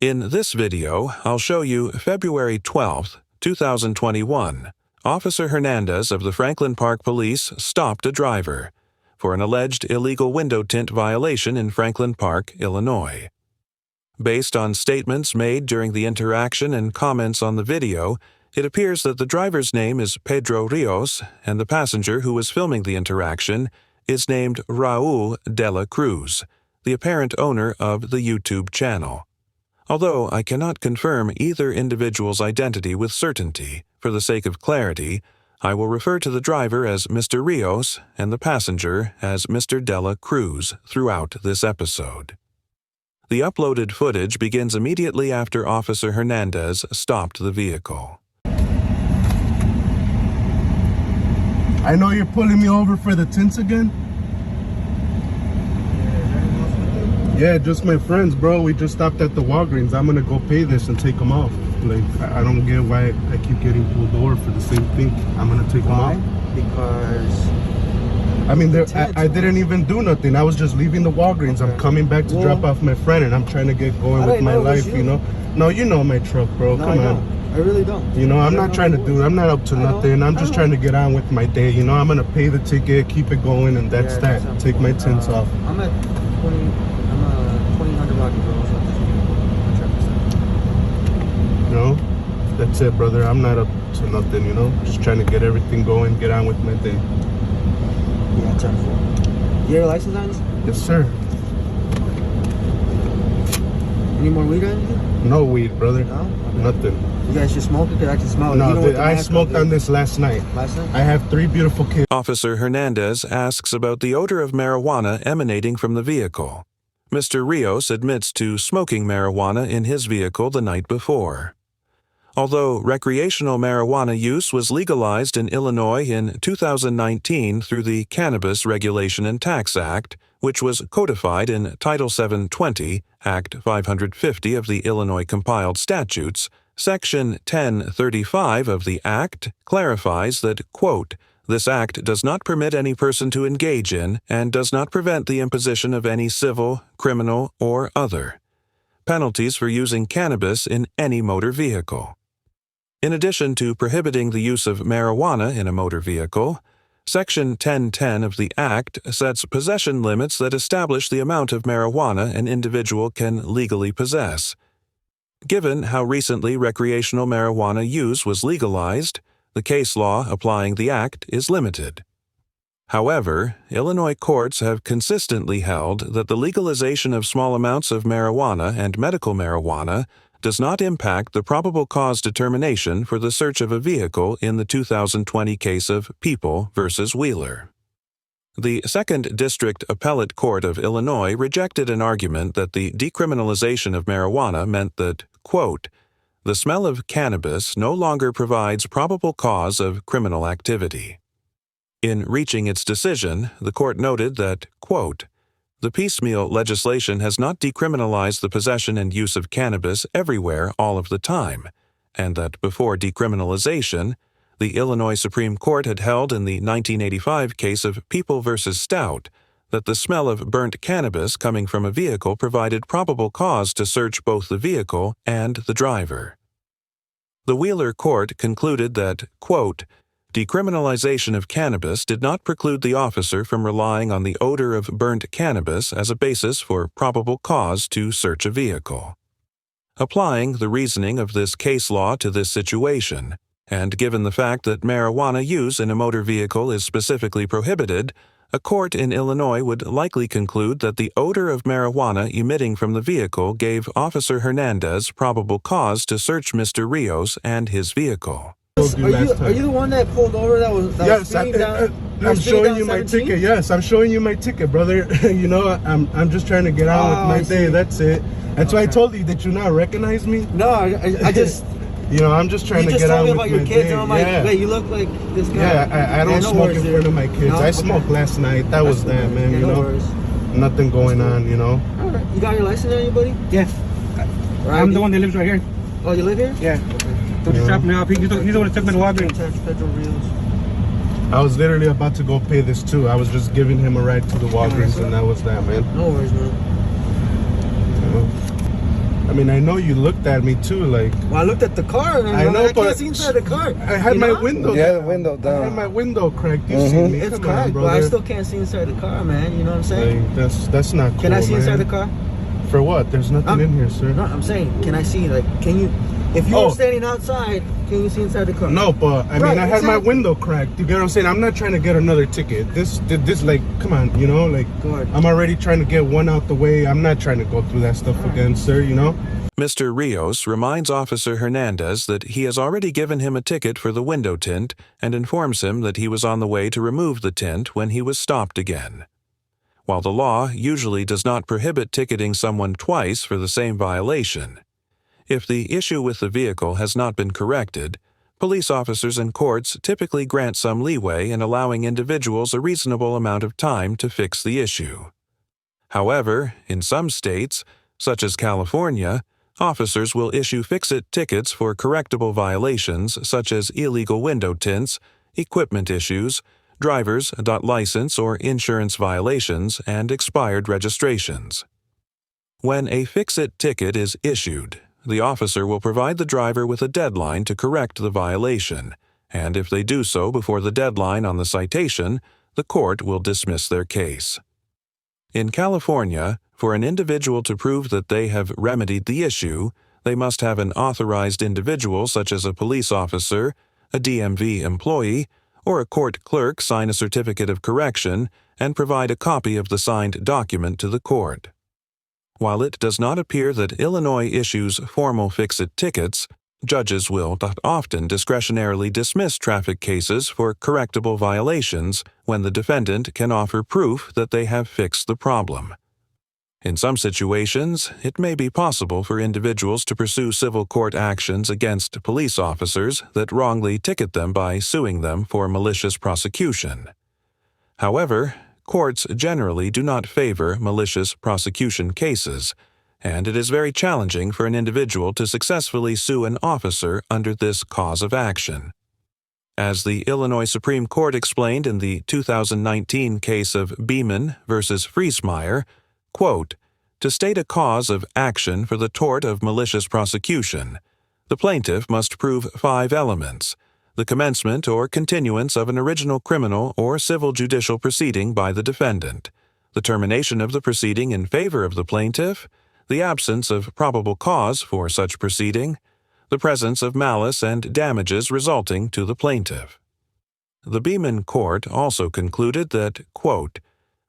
In this video, I'll show you February 12, 2021. Officer Hernandez of the Franklin Park Police stopped a driver for an alleged illegal window tint violation in Franklin Park, Illinois. Based on statements made during the interaction and comments on the video, it appears that the driver's name is Pedro Rios and the passenger who was filming the interaction is named Raul de la Cruz, the apparent owner of the YouTube channel. Although I cannot confirm either individual's identity with certainty, for the sake of clarity, I will refer to the driver as Mr. Rios and the passenger as Mr. de la Cruz throughout this episode. The uploaded footage begins immediately after Officer Hernandez stopped the vehicle. I know you're pulling me over for the tints again. Yeah, just my friends, bro. We just stopped at the Walgreens. I'm gonna go pay this and take them off. Like, I don't get why I keep getting pulled over for the same thing. I'm gonna take them off. Because I mean, I didn't even do nothing. I was just leaving the Walgreens. I'm coming back to drop off my friend, and I'm trying to get going with my life, you know? No, you know my truck, bro. No, Come on. I really don't. You know, I'm not trying to do it. I'm not up to nothing. I'm just trying to get on with my day. You know, I'm gonna pay the ticket, keep it going, and that's that. Take my tints off. I'm at 2000 Rocky Road. No, that's it, brother. I'm not up to nothing, you know? Just trying to get everything going, get on with my day. Yeah, 10-4. You have a license on this? Yes, sir. Any more weed or anything? No weed, brother. No? Okay. Nothing. You guys just smoked it? Because I can smell it. No, you know I smoked on this last night. Last night? I have 3 beautiful kids. Officer Hernandez asks about the odor of marijuana emanating from the vehicle. Mr. Rios admits to smoking marijuana in his vehicle the night before. Although recreational marijuana use was legalized in Illinois in 2019 through the Cannabis Regulation and Tax Act, which was codified in Title 720, Act 550 of the Illinois Compiled Statutes, Section 1035 of the Act clarifies that, quote, "This Act does not permit any person to engage in and does not prevent the imposition of any civil, criminal, or other penalties for using cannabis in any motor vehicle." In addition to prohibiting the use of marijuana in a motor vehicle, Section 1010 of the Act sets possession limits that establish the amount of marijuana an individual can legally possess. Given how recently recreational marijuana use was legalized, the case law applying the Act is limited. However, Illinois courts have consistently held that the legalization of small amounts of marijuana and medical marijuana does not impact the probable cause determination for the search of a vehicle in the 2020 case of People v. Wheeler. The 2nd District Appellate Court of Illinois rejected an argument that the decriminalization of marijuana meant that, quote, "The smell of cannabis no longer provides probable cause of criminal activity." In reaching its decision, the court noted that, quote, "The piecemeal legislation has not decriminalized the possession and use of cannabis everywhere all of the time, and that before decriminalization, the Illinois Supreme Court had held in the 1985 case of People v. Stout that the smell of burnt cannabis coming from a vehicle provided probable cause to search both the vehicle and the driver. The Wheeler court concluded that, quote, "Decriminalization of cannabis did not preclude the officer from relying on the odor of burnt cannabis as a basis for probable cause to search a vehicle." Applying the reasoning of this case law to this situation, and given the fact that marijuana use in a motor vehicle is specifically prohibited, a court in Illinois would likely conclude that the odor of marijuana emitting from the vehicle gave Officer Hernandez probable cause to search Mr. Rios and his vehicle. Are you the one that pulled over that was Yes, I'm showing you my ticket. Yes, I'm showing you my ticket, brother. You know, I'm just trying to get on with my day. That's it. That's why I told you that you not recognize me. No, I just... You know, I'm just trying to get on with my day. You just told me about your kids, and I'm like, wait, you look like this guy. Yeah, I don't smoke in front of my kids. I smoked last night. That was that, man, you know. Nothing going on, you know. All right. You got your license there, anybody? Yes. I'm the one that lives right here. Oh, you live here? Yeah. So just drop me off. He's the one that took me to Walgreens. I was literally about to go pay this too. I was just giving him a ride to the Walgreens, and that was that, man. No worries, man. I mean, I know you looked at me too, like. Well, I looked at the car and I know, I but can't see inside the car. I had my window. Yeah, down. the window down. I had my window cracked. You see me? It's Come cracked, on, but I still can't see inside the car, man. You know what I'm saying? Like, that's not cool. Can I see man. inside the car? For what? There's nothing in here, sir. No, I'm saying, can I see? Like, can you? If you were standing outside, can you see inside the car? No, but I mean, I had my window cracked. You get what I'm saying? I'm not trying to get another ticket. This, like, come on, you know, like, I'm already trying to get one out the way. I'm not trying to go through that stuff again, sir. You know. Mr. Rios reminds Officer Hernandez that he has already given him a ticket for the window tint and informs him that he was on the way to remove the tint when he was stopped again. While the law usually does not prohibit ticketing someone twice for the same violation, if the issue with the vehicle has not been corrected, police officers and courts typically grant some leeway in allowing individuals a reasonable amount of time to fix the issue. However, in some states, such as California, officers will issue fix-it tickets for correctable violations such as illegal window tints, equipment issues, driver's .license or insurance violations, and expired registrations. When a fix-it ticket is issued, the officer will provide the driver with a deadline to correct the violation, and if they do so before the deadline on the citation, the court will dismiss their case. In California, for an individual to prove that they have remedied the issue, they must have an authorized individual such as a police officer, a DMV employee, or a court clerk sign a certificate of correction and provide a copy of the signed document to the court. While it does not appear that Illinois issues formal fix-it tickets, judges will often discretionarily dismiss traffic cases for correctable violations when the defendant can offer proof that they have fixed the problem. In some situations, it may be possible for individuals to pursue civil court actions against police officers that wrongly ticket them by suing them for malicious prosecution. However, courts generally do not favor malicious prosecution cases, and it is very challenging for an individual to successfully sue an officer under this cause of action. As the Illinois Supreme Court explained in the 2019 case of Beeman v. Friesmeier, quote, "To state a cause of action for the tort of malicious prosecution, the plaintiff must prove 5 elements: the commencement or continuance of an original criminal or civil judicial proceeding by the defendant, the termination of the proceeding in favor of the plaintiff, the absence of probable cause for such proceeding, the presence of malice and damages resulting to the plaintiff." The Beeman Court also concluded that, quote,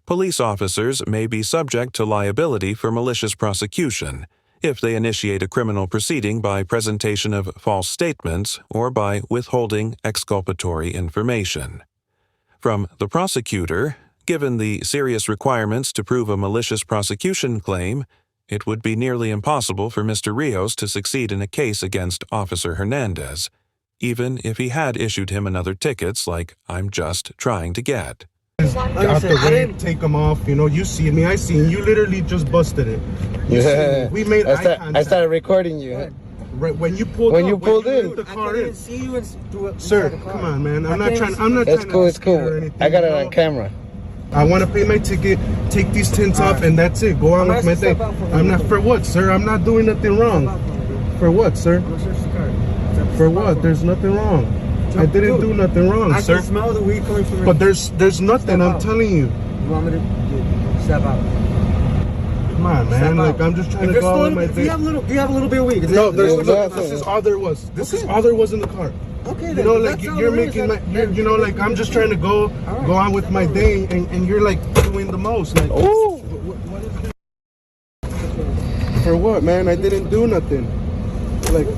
"Police officers may be subject to liability for malicious prosecution if they initiate a criminal proceeding by presentation of false statements or by withholding exculpatory information. From the prosecutor, given the serious requirements to prove a malicious prosecution claim, it would be nearly impossible for Mr. Rios to succeed in a case against Officer Hernandez, even if he had issued him another tickets like I'm just trying to get. Out the way, take them off. You know, you see me, I see you. You literally just busted it. Yeah. We made eye contact. I started recording you. Right when you pulled in. The car in. See you Sir, come on, man. I'm not trying. That's cool. It's cool. I got it on camera. I want to pay my ticket, take these tints off, and that's it. Go on with my thing. I'm not for what, sir? I'm not doing nothing wrong. For what, sir? For what? There's nothing wrong. I didn't do nothing wrong, sir. I can smell the weed coming from. But there's nothing. I'm telling you. You want me to step out? Come on, man. Like I'm just trying to go on with my thing. Do you have a little bit of weed? No, this is all there was. This is all there was in the car. Okay, you know, like you're making my, you know, like I'm just trying to go on with my day, and you're like doing the most. Like, oh, what is this? For what, man? I didn't do nothing. Like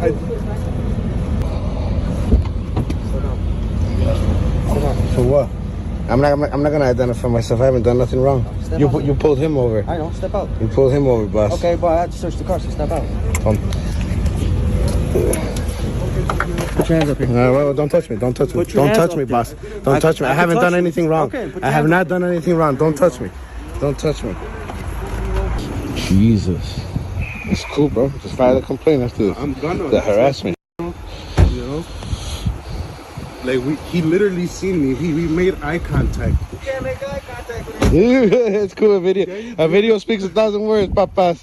For what? I'm not gonna identify myself. I haven't done nothing wrong. You pulled him over. I know. Step out. You pulled him over, boss. Okay, but I had to search the car, so step out. Put your hands up here. No, don't touch me. Don't touch me. Don't touch me, boss. Don't touch me. I haven't done anything wrong. Okay, I have not done anything wrong. Don't touch me. Don't touch me. Jesus. It's cool, bro. Just file a complaint after the harassment. You know? Like, he literally seen me. We made eye contact. You can't make eye contact with me. It's cool. A video speaks 1,000 words, papas.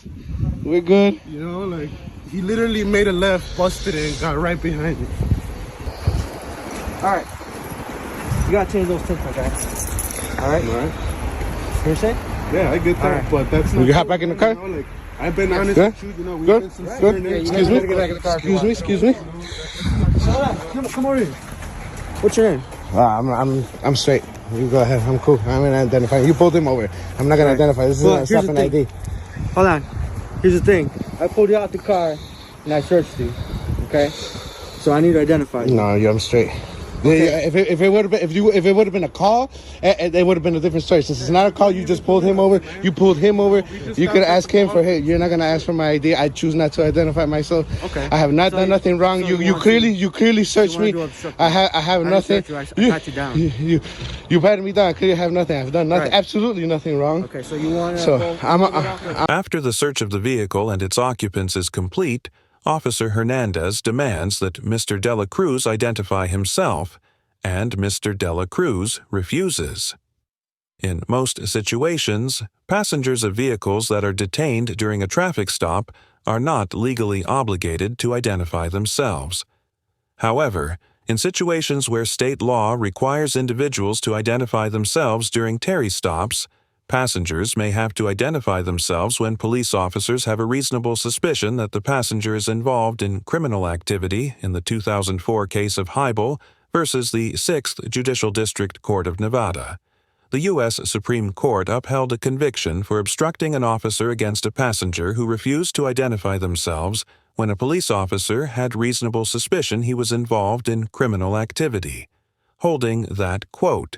We're good. You know, like, he literally made a left, busted it, and got right behind me. All right. You gotta change those tints, okay? All right. All right. You're saying? Yeah, I get that, Alright. but that's not. We can hop back in the car? You know, like, I've been honest Good? with you. You know, we've Good? been sincere. Good? and Excuse everything. me? Excuse me? Come over here. What's your name? I'm straight. You go ahead. I'm cool. I'm gonna identify. You pulled him over. I'm not gonna identify. This is Well, not here's stopping the ID. Hold on. Here's the thing. I pulled you out the car and I searched you. Okay? So I need to identify you. No, I'm straight. Okay. Yeah, if it would have been if it would have been a call, it would have been a different story. Since it's not a call, you just pulled him over. You pulled him over. You could ask him for, hey, you're not gonna ask for my ID. I choose not to identify myself. Okay. I have not done nothing wrong. so You clearly searched me. do obstruction. I have I nothing. didn't search you. I pat you down. You patted me down. I clearly have nothing. I've done nothing. Right. absolutely nothing wrong. Okay, so you want to So After the search of the vehicle and its occupants is complete, Officer Hernandez demands that Mr. De La Cruz identify himself, and Mr. De La Cruz refuses. In most situations, passengers of vehicles that are detained during a traffic stop are not legally obligated to identify themselves. However, in situations where state law requires individuals to identify themselves during Terry stops, passengers may have to identify themselves when police officers have a reasonable suspicion that the passenger is involved in criminal activity in the 2004 case of Heibel versus the 6th Judicial District Court of Nevada. The U.S. Supreme Court upheld a conviction for obstructing an officer against a passenger who refused to identify themselves when a police officer had reasonable suspicion he was involved in criminal activity, holding that, quote,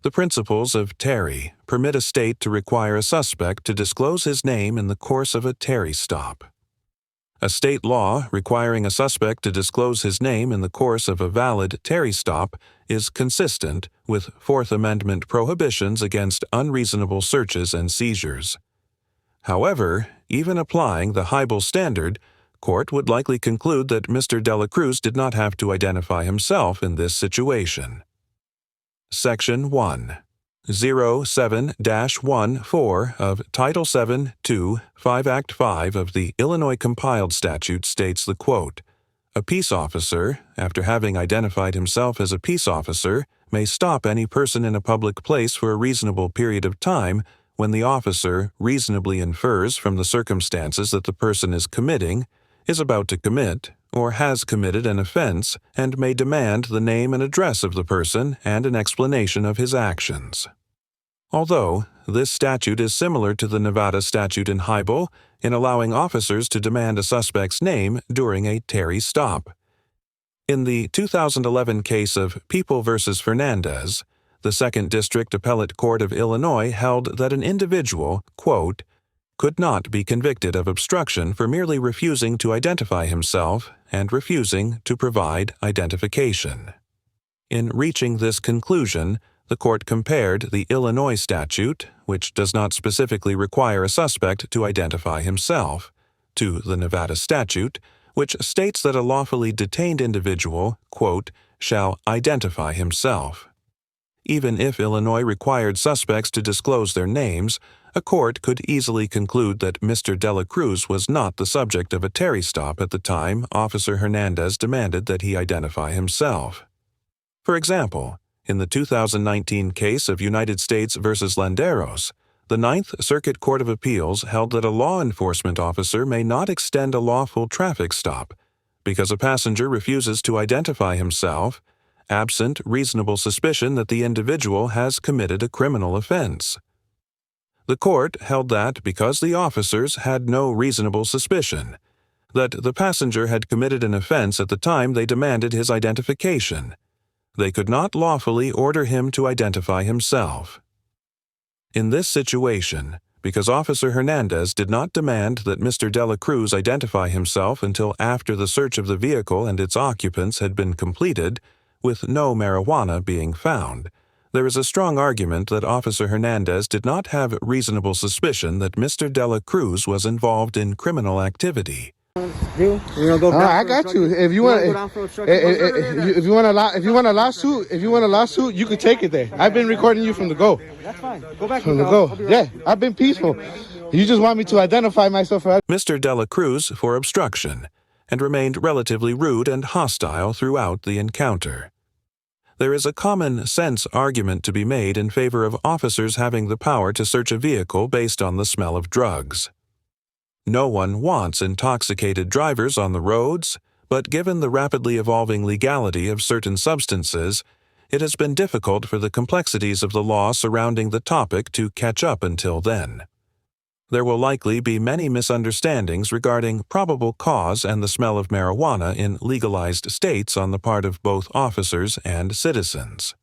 "The principles of Terry permit a state to require a suspect to disclose his name in the course of a Terry stop. A state law requiring a suspect to disclose his name in the course of a valid Terry stop is consistent with Fourth Amendment prohibitions against unreasonable searches and seizures. However, even applying the Heibel standard, court would likely conclude that Mr. De La Cruz did not have to identify himself in this situation. Section 1. 07-14 of Title 7-2, 5 Act 5 of the Illinois Compiled Statute states the quote, "A peace officer, after having identified himself as a peace officer, may stop any person in a public place for a reasonable period of time when the officer reasonably infers from the circumstances that the person is committing, is about to commit, or has committed an offense, and may demand the name and address of the person and an explanation of his actions." Although this statute is similar to the Nevada statute in Heibel in allowing officers to demand a suspect's name during a Terry stop. In the 2011 case of People v. Fernandez, the 2nd District Appellate Court of Illinois held that an individual, quote, could not be convicted of obstruction for merely refusing to identify himself and refusing to provide identification. In reaching this conclusion, the court compared the Illinois statute, which does not specifically require a suspect to identify himself, to the Nevada statute, which states that a lawfully detained individual, quote, shall identify himself. Even if Illinois required suspects to disclose their names, a court could easily conclude that Mr. De La Cruz was not the subject of a Terry stop at the time Officer Hernandez demanded that he identify himself. For example, in the 2019 case of United States v. Landeros, the 9th Circuit Court of Appeals held that a law enforcement officer may not extend a lawful traffic stop because a passenger refuses to identify himself, absent reasonable suspicion that the individual has committed a criminal offense. The court held that because the officers had no reasonable suspicion, that the passenger had committed an offense at the time they demanded his identification, they could not lawfully order him to identify himself. In this situation, because Officer Hernandez did not demand that Mr. De La Cruz identify himself until after the search of the vehicle and its occupants had been completed, with no marijuana being found, there is a strong argument that Officer Hernandez did not have reasonable suspicion that Mr. De La Cruz was involved in criminal activity. Do you want to go down I for got you. obstruction? If you wanna want, go down for obstruction? if you want a lawsuit, you could take it there. I've been recording you from the go. That's fine. Go back From the I'll go. be right Yeah, back. I've been peaceful. You just want me to identify myself for Mr. Dela Cruz for obstruction and remained relatively rude and hostile throughout the encounter. There is a common sense argument to be made in favor of officers having the power to search a vehicle based on the smell of drugs. No one wants intoxicated drivers on the roads, but given the rapidly evolving legality of certain substances, it has been difficult for the complexities of the law surrounding the topic to catch up until then. There will likely be many misunderstandings regarding probable cause and the smell of marijuana in legalized states on the part of both officers and citizens.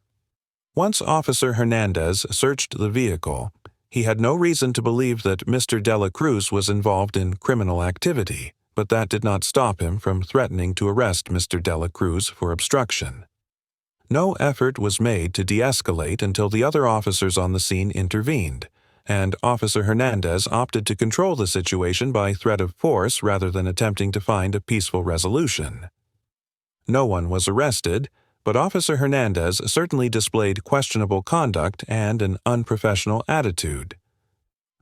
Once Officer Hernandez searched the vehicle, he had no reason to believe that Mr. Dela Cruz was involved in criminal activity, but that did not stop him from threatening to arrest Mr. Dela Cruz for obstruction. No effort was made to de-escalate until the other officers on the scene intervened, and Officer Hernandez opted to control the situation by threat of force rather than attempting to find a peaceful resolution. No one was arrested, but Officer Hernandez certainly displayed questionable conduct and an unprofessional attitude.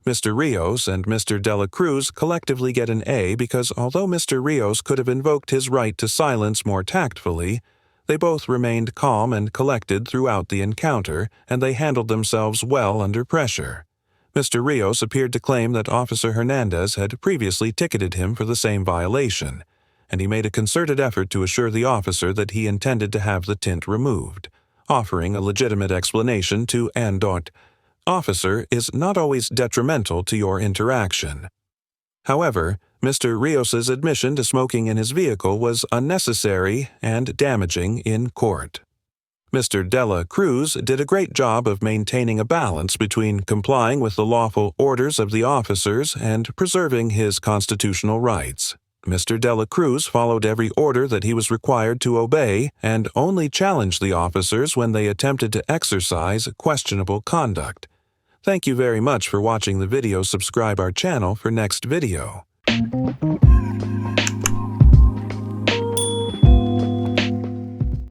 Mr. Rios and Mr. Dela Cruz collectively get an A because although Mr. Rios could have invoked his right to silence more tactfully, they both remained calm and collected throughout the encounter, and they handled themselves well under pressure. Mr. Rios appeared to claim that Officer Hernandez had previously ticketed him for the same violation, and he made a concerted effort to assure the officer that he intended to have the tint removed, offering a legitimate explanation to Andot, "Officer is not always detrimental to your interaction." However, Mr. Rios's admission to smoking in his vehicle was unnecessary and damaging in court. Mr. Dela Cruz did a great job of maintaining a balance between complying with the lawful orders of the officers and preserving his constitutional rights. Mr. Dela Cruz followed every order that he was required to obey and only challenged the officers when they attempted to exercise questionable conduct. Thank you very much for watching the video. Subscribe our channel for next video.